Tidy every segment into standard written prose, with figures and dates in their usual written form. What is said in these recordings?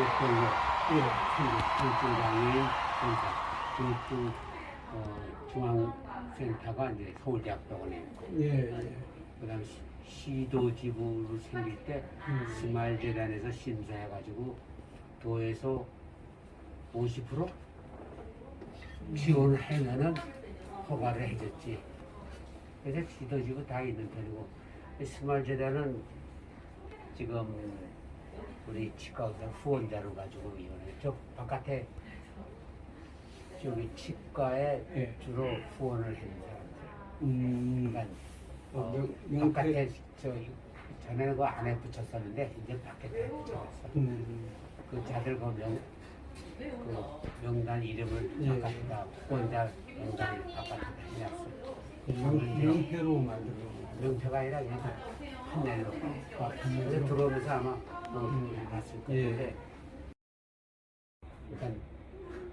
광역별로 통증장애인 센터, 중앙센터가 이제 서울대학병원에 있고, 그다음 시도지부로 생길 때 스마일재단에서 심사해가지고 도에서 50% 지원을 하면은 허가를 해줬지. 그래서 시도지부 다 있는 편이고, 스마일재단은 지금 우리 치과 의사 후원자를 가지고 이번에 저 바깥에 저기 치과에 주로 후원을 하는 사람들. 그러니까 바깥에 저 전에는 그 안에 붙였었는데 이제 밖에 다 붙여놨어. 그 자들 그 명단 이름을 바깥에다 후원자 명단을 바깥에다 해놨어. 명패로 만들어. 명패가 아니라 그냥 판넬로. 그래서 들어오면서 아마 봤을 건데. 일단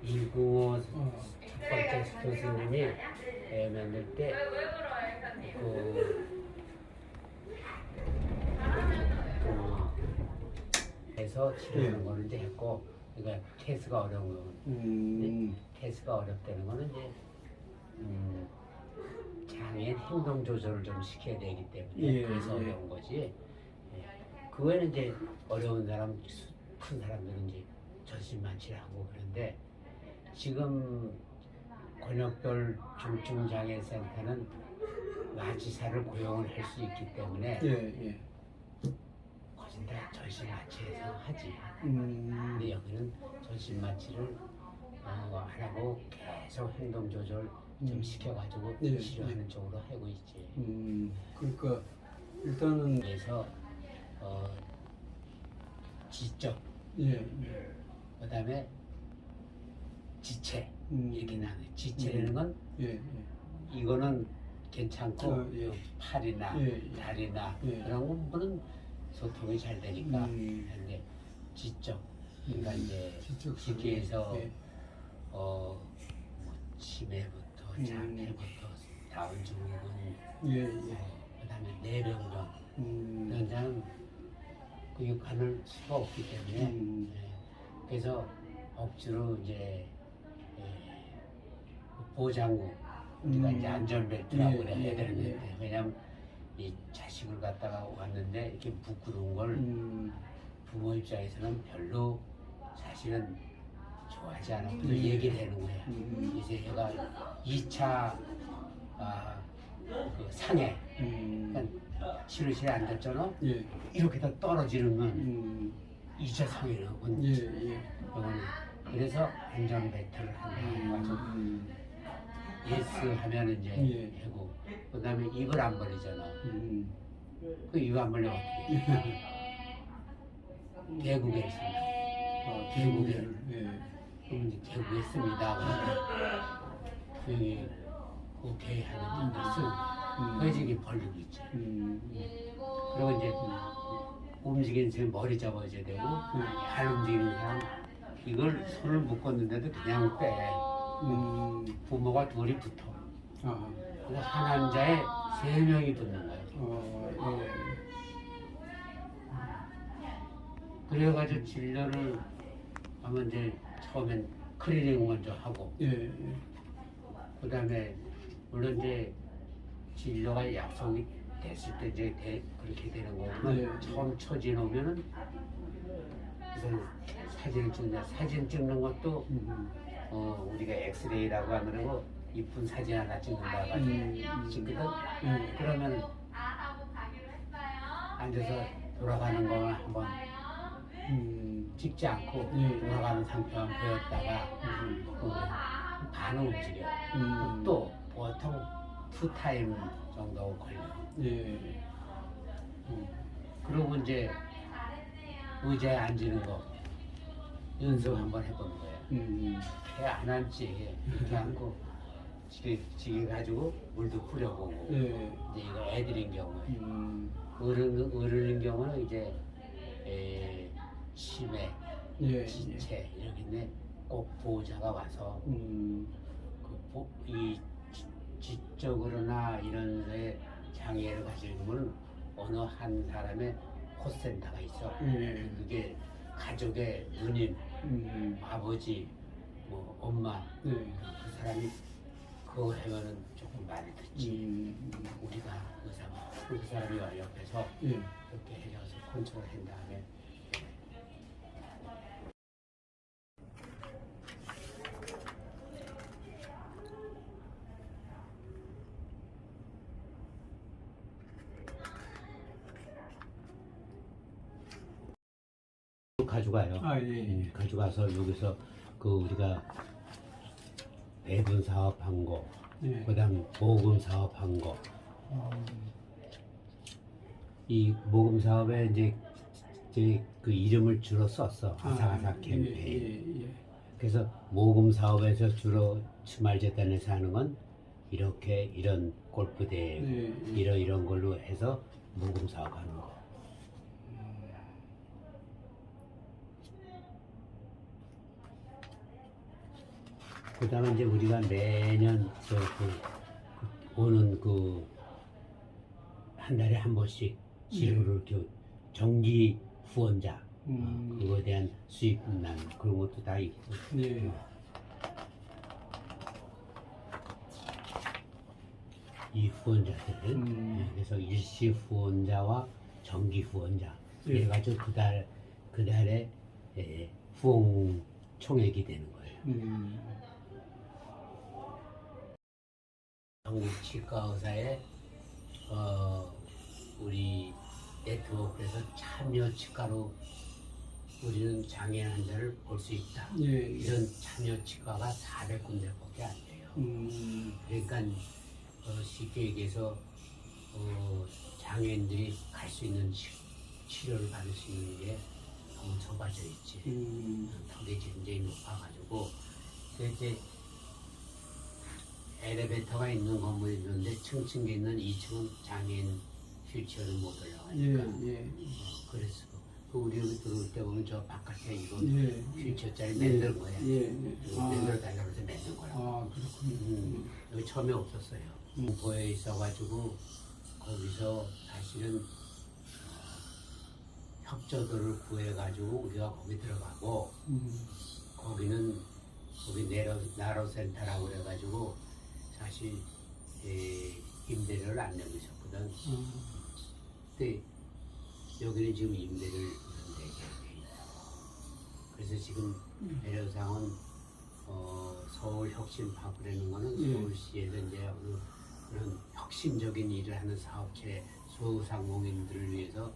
이궁호 첫 번째 교수님이 애 만들 때 해서 치료하는 거는 이제 했고, 그러니까 케이스가 어려운 거는 케이스가 어렵다는 거는 이제 장애인 행동 조절을 좀 시켜야 되기 때문에 그래서 어려운 거지. 그거는 이제 어려운 사람, 큰 사람들은 이제 전신마취하고 그런데 지금 권역별 중증장애센터는 마취사를 고용을 할 수 있기 때문에 거진 다 전신마취해서 하지. 근데 여기는 전신마취를 안 하고 계속 행동 조절 좀 시켜가지고 치료하는 쪽으로 하고 있지. 그러니까 일단은 그래서 지적, 그다음에 지체 이렇게 나눠. 지체라는 건 이거는 괜찮고 팔이나 다리나 그런 거는 소통이 잘 되니까 하는데 지적, 그러니까 이제 기계에서 뭐 치매부터 장애부터 다운 증후군, 그다음에 뇌병변 이런 자는 교육할 수가 없기 때문에 그래서 억지로 이제 보장구 우리가 이제 안전벨트라고 그래야 되는데 왜냐면 이 자식을 갖다가 왔는데 이렇게 부끄러운 걸 부모 입장에서는 별로 사실은 좋아하지 않아. 또 얘기를 하는 거야. 이제 얘가 2차 그 상해, 그러니까 치료실에 앉았잖아. 이렇게 다 떨어지는 건 2차 상해는 그래서 안전벨트를 한다고 예스 하면 이제 하고, 그다음에 입을 안 벌리잖아. 그 입 안 벌리면 어떻게? 대구에 있습니다. 대구를 그럼 이제 대구에 있습니다. 여기 오케이 하는 뜻은 회직이 벌리고 있지. 그리고 이제 움직이는 사람 머리 잡아줘야 되고, 발 움직이는 사람 이걸 손을 묶었는데도 그냥 빼. 부모가 둘이 붙어. 그래서 한 환자에 3명이 붙는 거야. 그래가지고 진료를 하면 이제 처음엔 클리닝 먼저 하고, 그 다음에 물론 이제 진료가 약속이 됐을 때 이제 그렇게 되는 거고, 처음 처진 오면은 우선 사진을 찍는다. 사진 찍는 것도 우리가 엑스레이라고 안 그러고 이쁜 사진 하나 찍는다 가지고 찍거든. 그러면 앉아서 돌아가는 거만 한번 찍지 않고 돌아가는 상태만 보였다가 반은 움직여. 또 보통 2타임 정도 걸려. 그리고 이제 의자에 앉는 거 연습 한번 해보는 거야. 배 안 앉지. 이렇게 앉고 지게 가지고 물도 뿌려보고. 이제 이거 애들인 경우에. 어른인 경우는 이제 치매, 지체 이렇게 꼭 보호자가 와서 이 지적으로나 이런 데 장애를 가지는 분은 어느 한 사람의 코센터가 있어. 그게 가족의 누님, 아버지, 뭐 엄마 네. 그 사람이 그거 하면은 조금 많이 듣지. 우리가 그 사람이 와 옆에서 예. 이렇게 해줘서 컨트롤 한 다음에 가져가요. 아, 예. 가져가서 여기서 그 우리가 배분 사업한 거, 예. 그다음 모금 사업한 거. 이 모금 사업에 이제 그 이름을 주로 썼어. 아삭아삭 캠페인. 예. 그래서 모금 사업에서 주로 주말재단에서 하는 건 이렇게 이런 골프 대회, 이런 걸로 해서 모금 사업하는 거. 그다음에 이제 우리가 매년 오는 그 한 달에 한 번씩 지루를 이렇게 정기 후원자 그거에 대한 수익 난 그런 것도 다 있고. 예. 이 후원자들은 그래서 일시 후원자와 정기 후원자 예. 그래가지고 그달에 후원 총액이 되는 거예요. 한국 치과 의사의 우리 네트워크에서 참여 치과로 우리는 장애인 환자를 볼 수 있다. 예. 이런 참여 치과가 400군데밖에 안 돼요. 그러니까 쉽게 얘기해서 장애인들이 갈 수 있는 치료를 받을 수 있는 게 너무 좁아져 있지. 턱이 굉장히 높아가지고 이제 엘리베이터가 있는 건물이 있는데 층층에 있는 2층은 장애인 휠체어를 못 올라가니까 그래서 우리 들어올 때 보면 저 바깥에 이거 휠체어짜리 만든 거야. 만들어 달라고 해서 만든 거라고. 아, 그렇군요. 여기 처음에 없었어요. 공포에 있어가지고 거기서 사실은 협조도를 구해가지고 우리가 거기 들어가고 거기는 거기 나로센터라고 그래가지고 사실 임대료를 안 내고 있었거든. 근데 여기는 지금 임대를 내게 돼 있다. 그래서 지금 배려상은 서울혁신파크라는 거는 서울시에서 이제 어느 그런 혁신적인 일을 하는 사업체 소상공인들을 위해서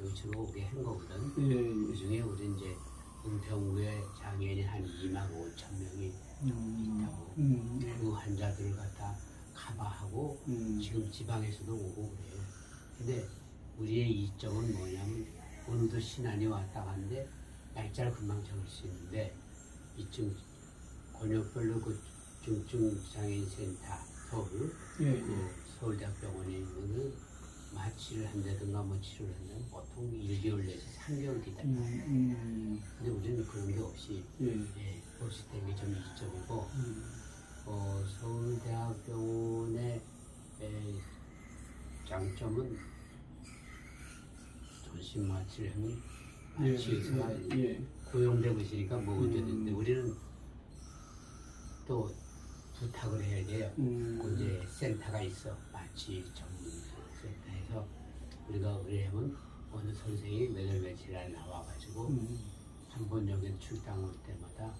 여기로 오게 한 거거든. 그 중에 우리 이제 은평구에 장애인이 한 2만 5천 명이 있다고. 그 환자들을 갖다 커버하고 지금 지방에서도 오고 그래요. 근데 우리의 이점은 뭐냐면 오늘도 신안이 왔다 갔는데 날짜를 금방 적을 수 있는데 이쯤 권역별로 그 중증장애인센터 서울 그 서울대학병원에 있는 마취를 한다든가 뭐 치료를 한다면 보통 1개월 내지 3개월 기다려요. 근데 우리는 그런 게 없이 볼 수 있다는 게 좀 이점이고 서울대학병원의 장점은 전신 마취를 하면 마취의사가 고용되고 있으니까 뭐어야 되는데 우리는 또 부탁을 해야 돼요. 그 이제 센터가 있어. 마취 전문 센터에서 우리가 의뢰하면 어느 선생님이 몇월 며칠날 나와가지고 한 번 여기 출당 올 때마다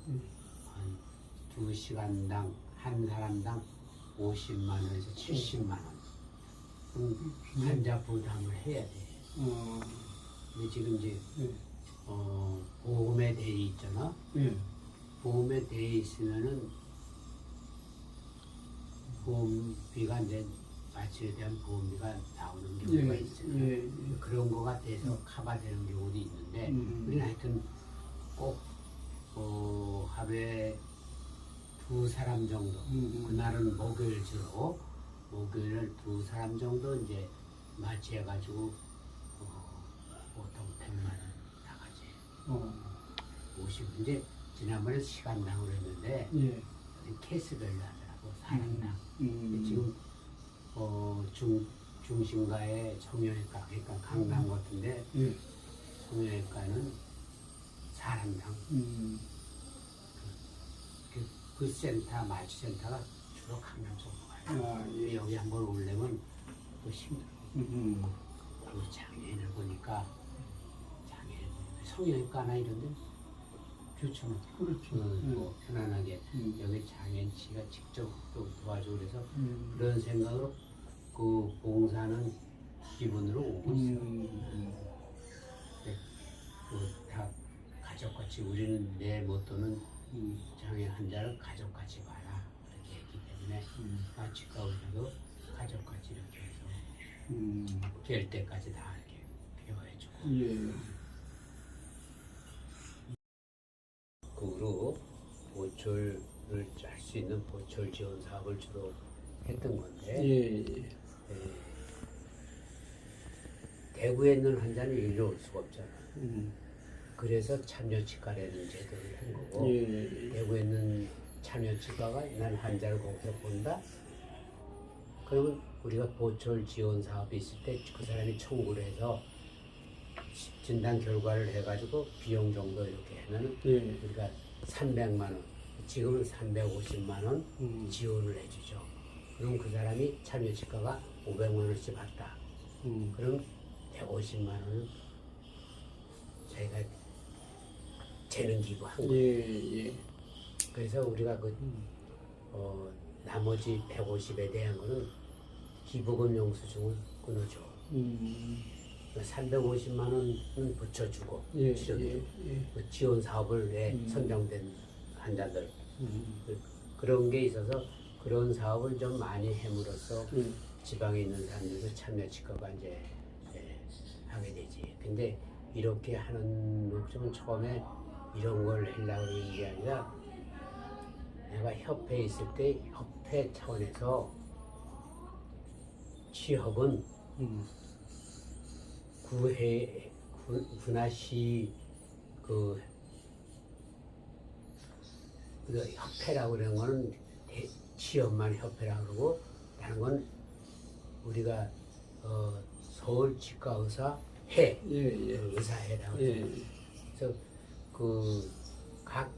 한 2시간당 한 사람당 50만 원에서 70만 원 환자 부담을 해야 돼. 근데 지금 이제 보험에 대해 있잖아. 보험에 대해 있으면은 보험비가 이제 마취에 대한 보험비가 나오는 경우가 있어요. 그런 거가 돼서 커버되는 경우도 있는데 우리는 하여튼 꼭 하루에 2사람 정도 그날은 목요일 주로 목요일을 2사람 정도 이제 마취해가지고 보통 100만 원 나가지. 50 이제 지난번에 시간당으로 했는데 케이스별로 하더라고 사람당. 지금 중심가에 성형외과 그러니까 강남 같은데 성형외과는 사람당 그 센터 마취센터가 주로 강남쪽으로 가요. 아, 예. 여기 한번 오려면 또 힘들어. 그 장애인을 보니까 성형외과나 이런데 좋잖아. 그렇죠. 뭐 편안하게 여기 장애인 씨가 직접 또 도와주고 그래서 그런 생각으로 그 봉사는 기본으로 오고 있어요. 다 가족같이 우리는 내 모토는 장애 환자를 가족같이 봐라 그렇게 했기 때문에 마취과 의사도 가족같이 이렇게 해서 될 때까지 다 이렇게 케어해주고. 예. 그 후로 보철을 할 수 있는 보철 지원 사업을 주로 했던 건데 예. 대구에 있는 환자는 일로 올 수가 없잖아. 음. 그래서 참여치과라는 제도를 한 거고 예. 대구에 있는 참여치과가 난 환자를 거기서 본다. 그러면 우리가 보철 지원 사업이 있을 때 그 사람이 청구를 해서 진단 결과를 해가지고 비용 정도 이렇게 하면은 예. 우리가 300만 원, 지금은 350만 원 지원을 해주죠. 그럼 그 사람이 참여치과가 500만 원씩 받다. 그럼 150만 원은 저희가 재능 기부한 거예요. 예. 그래서 우리가 그 나머지 150에 대한 거는 기부금 영수증을 끊어줘. 350만 원은 붙여주고 예. 치료비 그 지원 사업을 내 선정된 환자들 그런 게 있어서 그런 사업을 좀 많이 함으로써 지방에 있는 사람들도 참여치과가 이제 하게 되지. 근데 이렇게 하는 목적은 처음에 이런 걸 하려고 하는 게 아니라 내가 협회에 있을 때 협회 차원에서 취업은 군화시 그 협회라고 그러는 거는 취업만 협회라고 그러고 다른 건 우리가 서울 치과의사 회 의사회라고 그래요. 그래서 그 각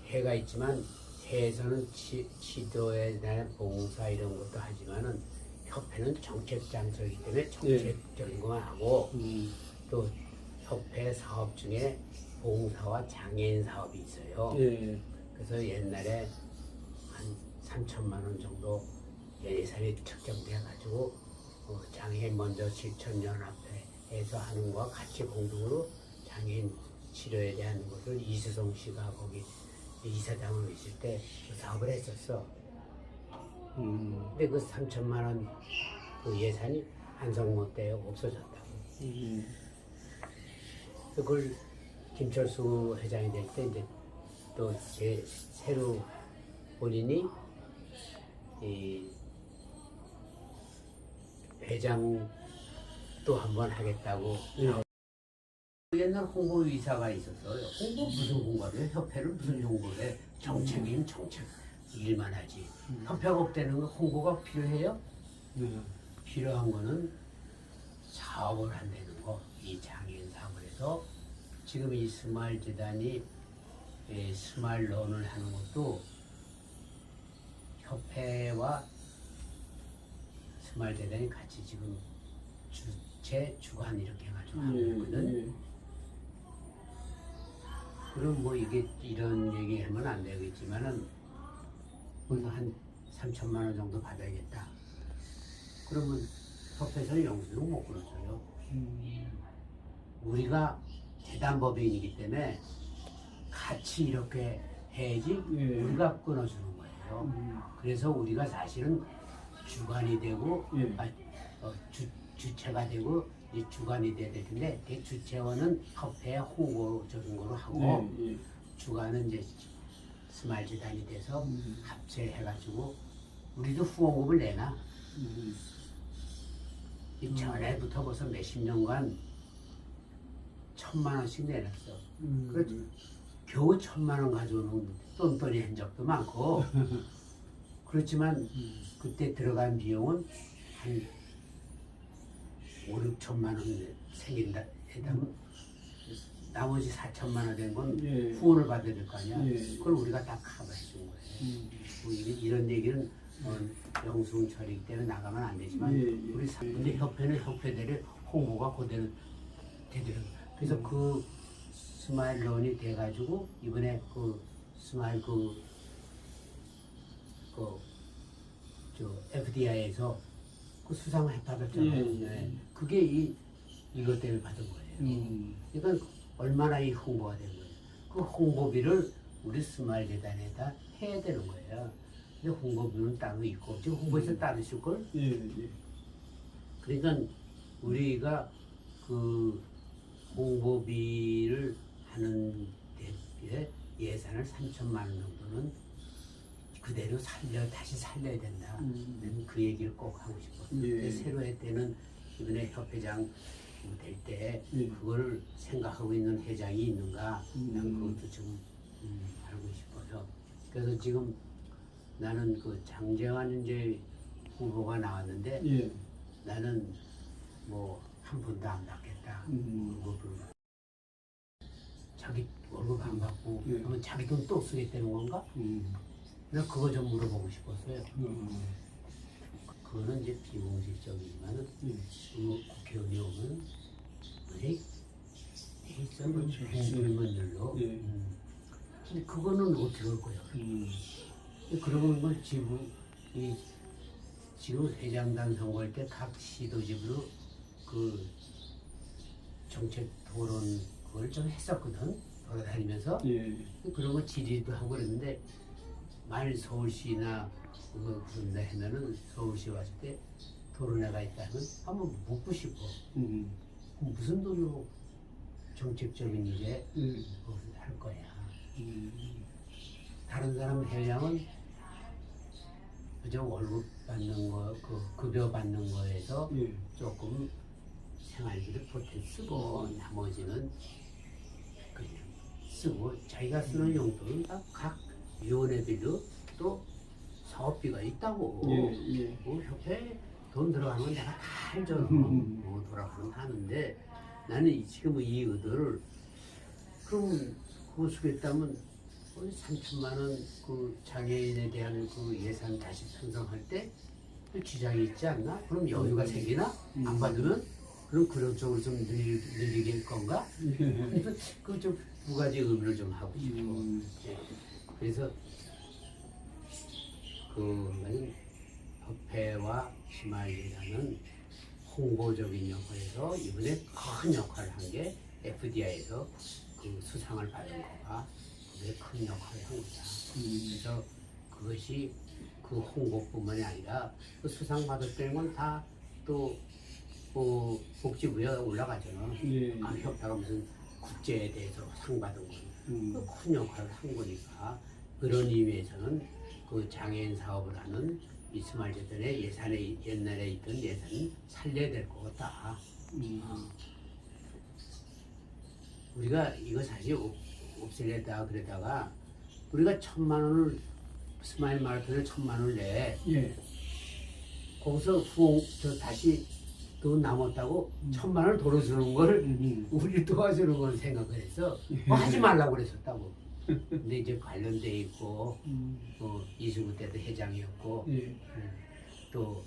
회가 있지만 회에서는 치료에 대한 봉사 이런 것도 하지만은 협회는 정책장소이기 때문에 정책적인 것만 하고 또 협회 사업 중에 봉사와 장애인 사업이 있어요. 그래서 옛날에 한 3천만 원 정도 예산이 책정돼 가지고 장애인 먼저 실천연합회에서 하는 것과 같이 공동으로 장애인 치료에 대한 것을 이수성 씨가 거기 이사장으로 있을 때 그 사업을 했었어. 근데 그 3천만 원 그 예산이 한성모 때 없어졌다고. 그걸 김철수 회장이 될 때 이제 또 새로 본인이 이 회장 또 한 번 하겠다고. 옛날 홍보이사가 있었어요. 홍보 무슨 홍보를 해? 협회를 무슨 홍보를 해? 정책이면 정책 일만 하지. 협회가 없다는 거 홍보가 필요해요? 필요한 거는 사업을 한다는 거. 이 장애인 사업을 해서 지금 이 스마일 재단이 스마일 런을 하는 것도 협회와 스마일 재단이 같이 지금 주체 주관 이렇게 해가지고 하고 있거든. 그럼 뭐 이게 이런 얘기하면 안 되겠지만은 그래서 한 3천만 원 정도 받아야겠다. 그러면 협회에서는 영수증 못 끊어줘요. 우리가 재단법인이기 때문에 같이 이렇게 해야지 우리가 끊어주는 거예요. 그래서 우리가 사실은 주관이 되고 주체가 되고 이 주관이 돼야 될 텐데 그 주체원은 협회 홍보적인 거로 하고 주관은 이제 스마일 재단이 돼서 합체해가지고 우리도 후원금을 내나. 이 전에부터 벌써 몇십 년간 1,000만 원씩 내놨어. 그래서 겨우 1,000만 원 가져오는 똔똔이 한 적도 많고 그렇지만 그때 들어간 비용은 한 5, 6천만 원 생긴다. 해당 나머지 4천만 원 된 건 예. 후원을 받아야 될 거 아니야. 예. 그걸 우리가 다 커버해 준 거예요. 뭐 이런 얘기는 영순철이기 때문에 나가면 안 되지만 예, 예. 우리 근데 협회는 협회대로 홍보가 그대로 되더라고요. 그래서 그 스마일론이 돼가지고 이번에 그 스마일 저 FDI에서 그 수상을 받았잖아요. 예, 예. 네. 그게 이것 때문에 받은 거예요. 그러니까 얼마나 이 홍보가 된 거예요. 그 홍보비를 우리 스마일 재단에다 해야 되는 거예요. 근데 홍보비는 따로 있고 지금 홍보에서 따로 있을 걸. 예, 예. 그러니까 우리가 그 홍보비를 하는 데 예산을 3천만 원 정도는 그대로 다시 살려야 된다. 나는 그 얘기를 꼭 하고 싶었어요. 예. 새로 할 때는 이번에 협회장 될 때 예. 그걸 생각하고 있는 회장이 있는가? 난 그것도 좀 알고 싶어서. 그래서 지금 나는 그 장재환 이제 후보가 나왔는데 예. 나는 뭐 한 푼도 안 받겠다. 월급을 자기 월급 안 받고 예. 그러면 자기 돈 또 쓰겠다는 건가? 내가 그거 좀 물어보고 싶었어요. 그거는 이제 비공식적이지만은 예. 그 국회의원이 오면 왜 있어? 그렇죠. 행정문들로. 예. 근데 그거는 어떻게 할 거야? 그러면 뭐 지금 회장단 선거할 때 각 시도집으로 그 정책 토론 그걸 좀 했었거든. 돌아다니면서. 예. 그런 거 질의도 하고 그랬는데 만일 서울시나 그런 데 하면은 서울시 왔을 때 토론회가 있다면 한번 묻고 싶어. 무슨 돈으로 정책적인 일에 그것을 할 거야. 다른 사람 회장은 그저 월급 받는 거, 그 급여 받는 거에서 예. 조금 생활비를 보태 쓰고 나머지는 그냥 쓰고 자기가 쓰는 용돈은 다 각 위원회별로 또 사업비가 있다고. 예. 예. 뭐 협회 돈 들어가면 내가 다 알잖아. 뭐 돌아가면 하는데 나는 지금 이 의도를 그럼 그거 쓰겠다면 3천만 원 그 장애인에 대한 그 예산 다시 편성할 때 또 지장이 있지 않나? 그럼 여유가 생기나? 안 받으면? 그럼 그런 쪽으로 좀 늘리길 건가? 그래서 그 좀 두 가지 의미를 좀 하고 싶어. 예. 그래서 그 협회와 스마일이라는 홍보적인 역할에서 이번에 큰 역할을 한 게 FDI에서 그 수상을 받은 거가 그게 큰 역할을 한 거다. 그래서 그것이 그 홍보뿐만이 아니라 그 수상 받았다는 건 다 또 복지부에 올라가잖아. 예. 아, 협회가 무슨 국제에 대해서 상 받은 거는 큰 역할을 한 거니까 그런 의미에서는 그 장애인 사업을 하는 이 스마일 재단의 예산에 옛날에 있던 예산은 살려야 될 것 같다. 우리가 이거 사실 없애려다 그러다가 우리가 1,000만 원을 스마일 마라톤에 1,000만 원을 내. 예. 거기서 다시 돈 남았다고 1,000만 원을 돌려주는 걸 우리 도와주는 걸 생각을 해서 하지 말라고 그랬었다고. 근데 이제 관련돼 있고 이수구 때도 회장이었고 예. 또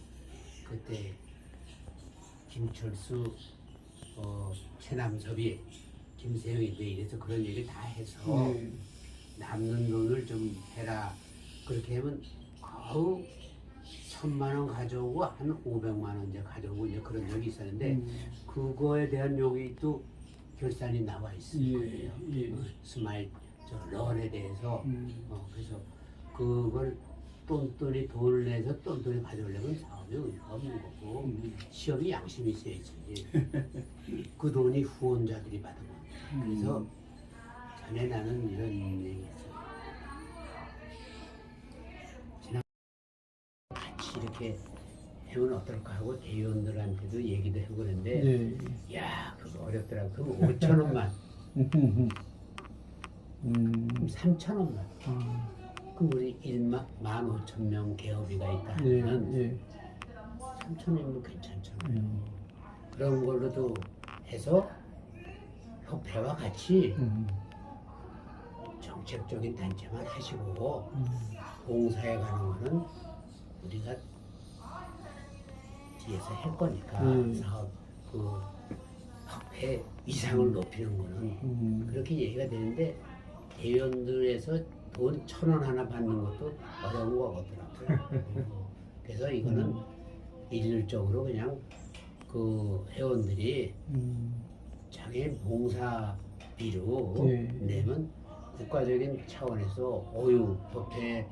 그때 김철수 최남섭이 김세영인데 이래서 그런 얘기 다 해서 예. 남는 돈을 좀 해라. 그렇게 하면 거의 1,000만 원 가져오고 한 500만 원 이제 가져오고 이제 그런 적이 있었는데 그거에 대한 여기 또 결산이 나와 있을 예. 거예요. 예. 스마일 저 런에 대해서 그래서 그걸 똔똔이 돈을 내서 똔똔이 가져오려면 사업이 의미가 없는 거고 시험이 양심이 있어야지. 그 돈이 후원자들이 받은 겁니다. 그래서 전에 나는 이런 얘기했어. 같이 이렇게 하면 어떨까 하고 대의원들한테도 얘기도 하고 그랬는데 예. 야 그거 어렵더라고. 그럼 5천 원만 그럼 3천 원만 그럼 우리 15,000명 개업이가 있다 하면 예. 3천 원이면 괜찮잖아요. 그런 걸로도 해서 협회와 같이 정책적인 단체만 하시고 봉사에 가는 거는 우리가 뒤에서 할 거니까 사업 그 협회 위상을 높이는 거는 그렇게 얘기가 되는데 대의원들에서 돈 1,000원 하나 받는 것도 어려운 거거든요. 그래서 이거는 일률적으로 그냥 그 회원들이 장애인 봉사비로 내면 국가적인 차원에서 오유협회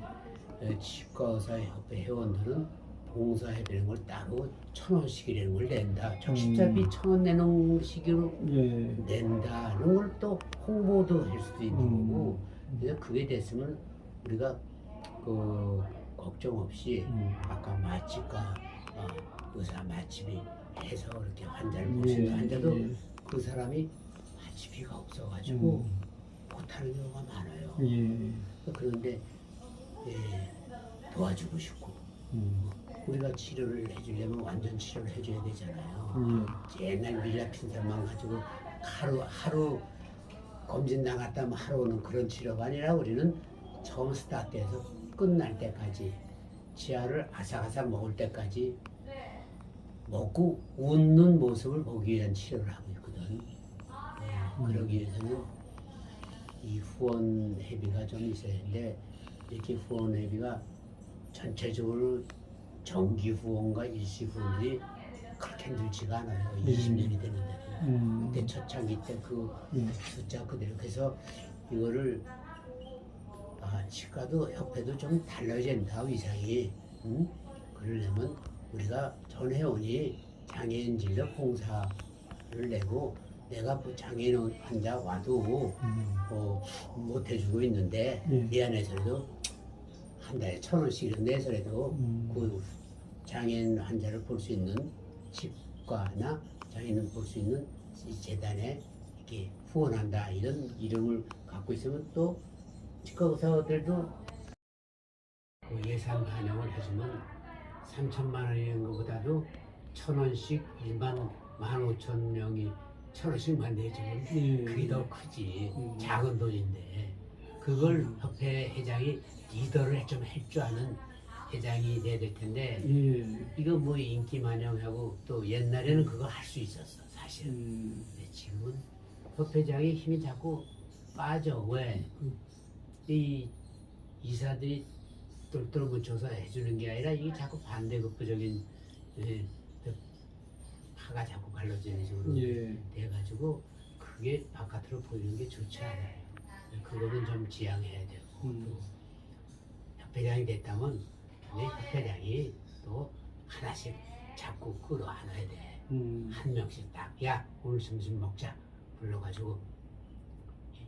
치과의사협회 회원들은 봉사해드리는 걸 따로 1,000원씩이라는 걸 낸다. 적십자비 1,000원 내는 식으로 낸다는 걸 또 홍보도 할 수도 있는 거고. 그래서 그게 됐으면 우리가 그 걱정 없이 아까 마취과 의사 마취비 해서 이렇게 환자를 모시는 환자도 그 사람이 마취비가 없어가지고 못하는 경우가 많아요. 그런데 도와주고 싶고 우리가 치료를 해주려면 완전 치료를 해줘야 되잖아요. 옛날 밀랍 핀셋만 가지고 하루 검진 나갔다면 하루 오는 그런 치료가 아니라 우리는 처음 스타트해서 끝날 때까지 치아를 아삭아삭 먹을 때까지 먹고 웃는 모습을 보기 위한 치료를 하고 있거든. 그러기 위해서는 이 후원회비가 좀 있어야 하는데 이렇게 후원회비가 전체적으로 정기 후원과 일시 후원들이 그렇게 늘지가 않아요. 20년이 되는데도. 그때 초창기 때 그 숫자 그대로. 그래서 이거를 치과도 협회도 좀 달라져야 된다 위상이. 그러려면 우리가 전 회원이 장애인 진료 봉사를 내고 내가 그 장애인 환자 와도 못 해주고 있는데 이 안에서도 한 달에 1,000원씩 내서라도 그 장애인 환자를 볼 수 있는 치과나 장애인을 볼 수 있는 이 재단에 이렇게 후원한다 이런 이름을 갖고 있으면 또 치과 의사들도 그 예산 반영을 해주면 3,000만 원이는 것보다도 1,000원씩 15,000명이 1,000원씩만 내주면 그게 더 크지. 작은 돈인데 그걸 협회 회장이 리더를 좀 할 줄 아는 회장이 돼야 될 텐데 이거 뭐 인기 만영하고 또 옛날에는 그거 할 수 있었어 사실은. 근데 지금은 협회장의 힘이 자꾸 빠져. 왜? 이 이사들이 똘똘 뭉쳐서 해주는 게 아니라 이게 자꾸 반대급부적인 파가 자꾸 갈라지는 식으로 돼가지고 그게 바깥으로 보이는 게 좋지 않아요. 그거는 좀 지양해야 되고 또 협회장이 됐다면 근데 협회장이 또 하나씩 자꾸 끌어안아야 돼. 한 명씩 딱 야 오늘 점심 먹자 불러가지고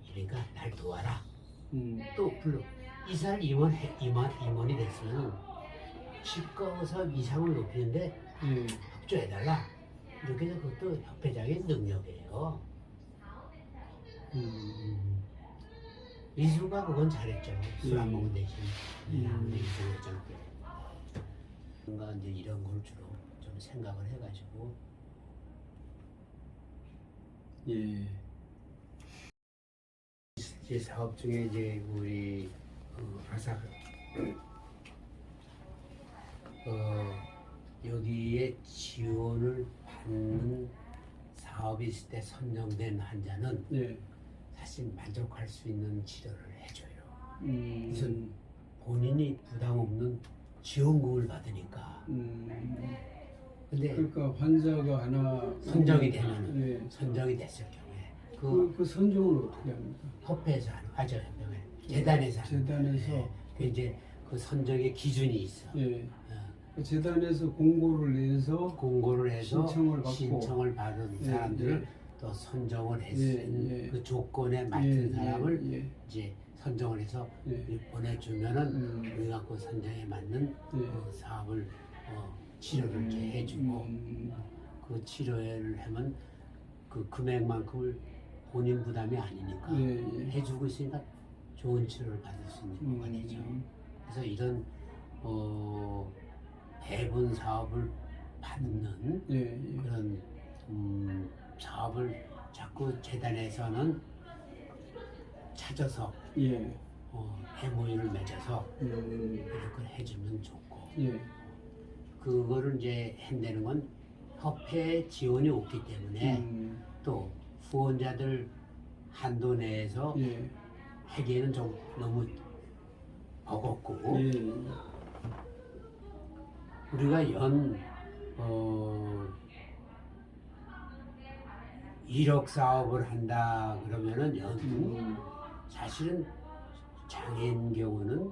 이러니까 날 도와라. 또 불러 이사를 임원이 됐으면 치과 의사 위상을 높이는데 협조해달라. 이렇게 해서 그것도 협회장의 능력이에요. 이수가 그건 잘했죠. 술 안 먹은 대신 이수였죠. 뭔가 이제 이런 걸 주로 좀 생각을 해가지고 이 사업 중에 이제 우리 아삭 여기에 지원을 받는 사업이 있을 때 선정된 환자는 사실 만족할 수 있는 치료를 해줘요. 무슨 본인이 부담 없는 지원금을 받으니까. 근데 그러니까 환자가 하나 선정이 되면은 선정이 됐을 경우에 그 선정을 어떻게 합니까? 협회에서 하는 아저 협회 재단에서 하는 재단에서 그 이제 그 선정의 기준이 있어. 그 재단에서 공고를 해서 신청을 받은 사람들을 또 선정을 했을 그 조건에 맞는 사람을 이제 선정을 해서 보내주면은 우리가 그 선정에 맞는 그 사업을 치료를 이제 해주고 그 치료를 하면 그 금액만큼을 본인 부담이 아니니까 해주고 있으니까 좋은 치료를 받을 수 있는 거가 되죠. 그래서 이런 배분 사업을 받는 그런 사업을 자꾸 재단에서는 찾아서 예. MOU를 맺어서 음. 이렇게 해주면 좋고 예. 그거를 이제 한다는 건 협회 지원이 없기 때문에 또 후원자들 한도 내에서 예. 하기에는 좀 너무 버겁고 예. 우리가 1억 사업을 한다 그러면은 사실은 장애인 경우는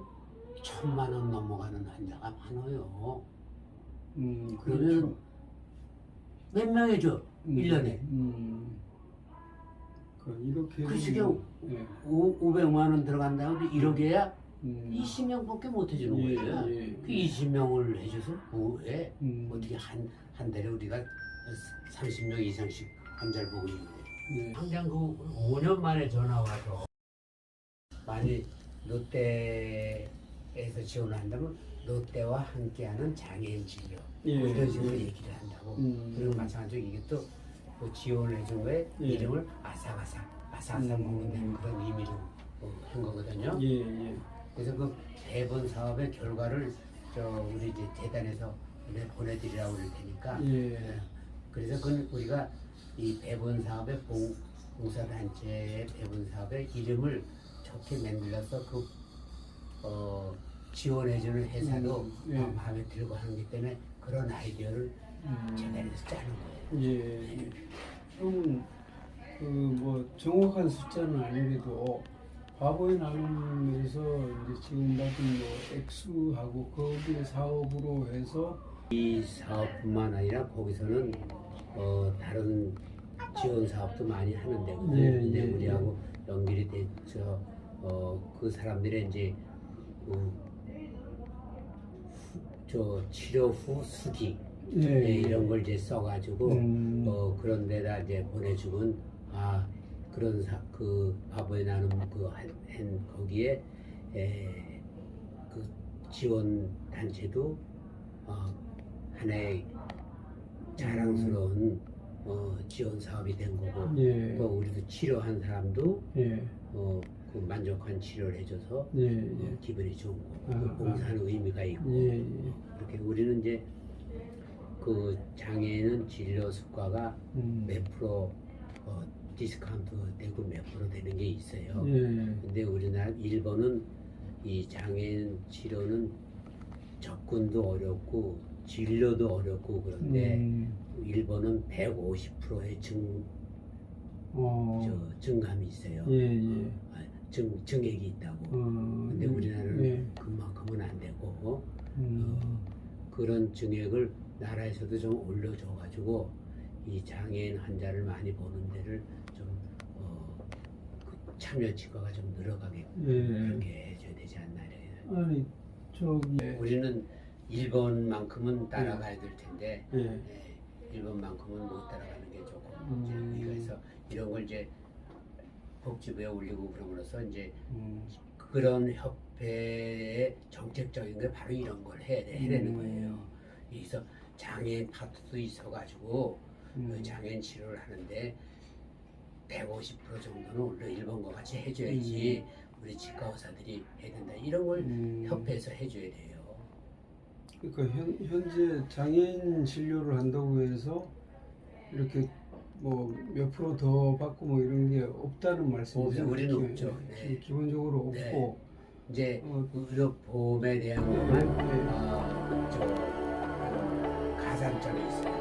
1,000만 원 넘어가는 환자가 많아요. 그러면 그렇죠. 몇 명에 줘? 1년에. 이렇게 그 시경 예. 500만 원 들어간다고 1억에야 20명밖에 못 해주는 예, 거예요. 예. 그 20명을 해줘서 뭐해? 음. 어떻게 한 달에 우리가 30명 이상씩 환자를 보고 있는데. 예. 당장 그 5년 만에 전화 와서 만일 롯데에서 지원을 한다면 롯데와 함께하는 장애인 진료 예, 뭐 이런 식으로 예. 얘기를 한다고. 음. 그리고 마찬가지로 이게 또 그 지원을 해준 거에 예. 이름을 아삭아삭 먹는다는 그런 의미로 한 거거든요. 예, 예. 그래서 그 배분 사업의 결과를 우리 이제 재단에서 보내드리라고 그럴 테니까. 예. 그래서 그건 우리가 이 배분 사업의 봉사단체의 배분 사업의 이름을 좋게 만들어서 지원해주는 회사도 예. 마음에 들고 하기 때문에 그런 아이디어를 재단에서 짜는 거예요. 예. 그러면 뭐 정확한 숫자는 아니래도 바보의 나눔에서 이제 지원받은 뭐 액수하고 거기에 사업으로 해서 이 사업뿐만 아니라 거기서는 다른 지원 사업도 많이 하는데 예, 근데 예, 우리하고 연결이 돼서 그 사람들의 이제 저 치료 후 수기 예, 이런 걸 이제 써가지고 그런 데다 이제 보내주면 그런 그 바보의 나눔 한 거기에 그 지원 단체도 하나의 자랑스러운 지원 사업이 된 거고 예. 또 우리도 치료한 사람도 예. 그 만족한 치료를 해줘서 예, 예. 기분이 좋은 거고 아, 봉사하는 의미가 있고 예, 예. 이렇게 우리는 이제 그 장애인은 진료 수가가 몇 프로 디스카운트 되고 몇 프로 되는 게 있어요. 예. 근데 우리나라 일본은 이 장애인 치료는 접근도 어렵고 진료도 어렵고 그런데 일본은 150%의 증감이 있어요. 예, 예. 증액이 있다고. 근데 우리나라는 예. 그만큼은 안 되고 그런 증액을 나라에서도 좀 올려줘가지고 이 장애인 환자를 많이 보는 데를 좀 그 참여 치과가 좀 늘어가게끔 그렇게 해줘야 되지 않나 이래요. 아니 저기 우리는 일본만큼은 따라가야 될 텐데 예. 일본만큼은 못 따라가는 게 조금 이제 그래서 이런 걸 이제 복지부에 올리고 그럼으로써 이제 그런 협회의 정책적인 게 바로 이런 걸 해내는 거예요. 그래서 장애인 파트도 있어가지고 그 장애인 치료를 하는데 150% 정도는 원래 일본과 같이 해줘야지 우리 치과 의사들이 해야 된다. 이런 걸 협회에서 해줘야 돼요. 그러니까 현재 장애인 진료를 한다고 해서 이렇게 뭐 몇 프로 더 받고 뭐 이런 게 없다는 말씀이죠. 우리는 없죠. 네. 기본적으로 네. 없고 이제 의료보험에 대한 것만 저 가산점이 있어요.